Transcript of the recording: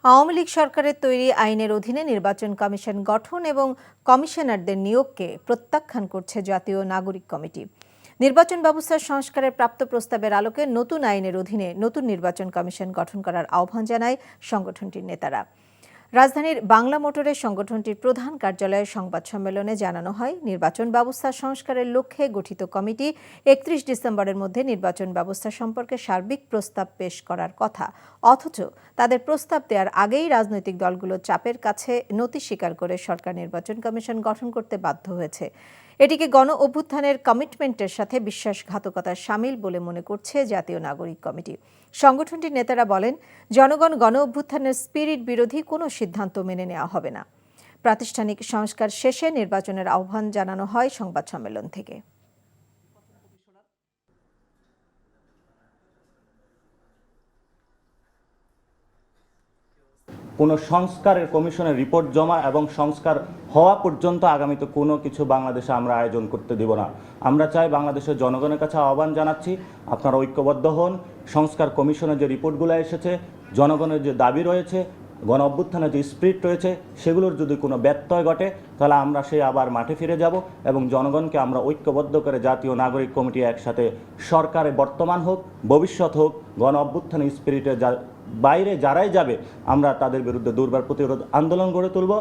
আওয়ামী লীগ সরকারের তৈরি আইনের অধীনে নির্বাচন কমিশন গঠন এবং কমিশনারদের নিয়োগকে প্রত্যাখ্যান করছে জাতীয় নাগরিক কমিটি। নির্বাচন ব্যবস্থার সংস্কারের প্রাপ্ত প্রস্তাবের আলোকে নতুন আইনের অধীনে নতুন নির্বাচন কমিশন গঠন করার আহ্বান জানায় সংগঠনটির নেতারা। রাজধানীর বাংলা মোটরে সংগঠনটির প্রধান কার্যালয়ের সংবাদ সম্মেলনে জানানো হয়, নির্বাচন ব্যবস্থা সংস্কারের লক্ষ্যে গঠিত কমিটি ৩১ ডিসেম্বরের মধ্যে নির্বাচন ব্যবস্থা সম্পর্কে সার্বিক প্রস্তাব পেশ করার কথা। অথচ তাদের প্রস্তাব দেওয়ার আগেই রাজনৈতিক দলগুলো চাপের কাছে নতি স্বীকার করে সরকার নির্বাচন কমিশন গঠন করতে বাধ্য হয়েছে। এটিকে গণ অভ্যুত্থানের কমিটমেন্টের সাথে বিশ্বাসঘাতকতার শামিল বলে মনে করছে জাতীয় নাগরিক কমিটি। সংগঠনটির নেতারা বলেন, জনগণ গণ অভ্যুত্থানের স্পিরিট বিরোধী কোনো সিদ্ধান্ত মেনে নেওয়া হবে না। প্রাতিষ্ঠানিক সংস্কার শেষে নির্বাচনের আহ্বান জানানো হয় সংবাদ সম্মেলন থেকে। কোনো সংস্কারের কমিশনের রিপোর্ট জমা এবং সংস্কার হওয়া পর্যন্ত আগামীতে কোনো কিছু বাংলাদেশে আমরা আয়োজন করতে দেব না। আমরা চাই, বাংলাদেশের জনগণের কাছে আহ্বান জানাচ্ছি, আপনারা ঐক্যবদ্ধ হন। সংস্কার কমিশনের যে রিপোর্টগুলো এসেছে, জনগণের যে দাবি রয়েছে, গণ অভ্যুত্থানের যে স্পিরিট রয়েছে, সেগুলোর যদি কোনো ব্যত্যয় ঘটে তাহলে আমরা সেই আবার মাঠে ফিরে যাব এবং জনগণকে আমরা ঐক্যবদ্ধ করে জাতীয় নাগরিক কমিটি একসাথে সরকারে বর্তমান হোক, ভবিষ্যৎ হোক, গণ অভ্যুত্থানের স্পিরিটে বাইরে যারাই যাবে আমরা তাদের বিরুদ্ধে দুর্বার প্রতিরোধ আন্দোলন গড়ে তুলব।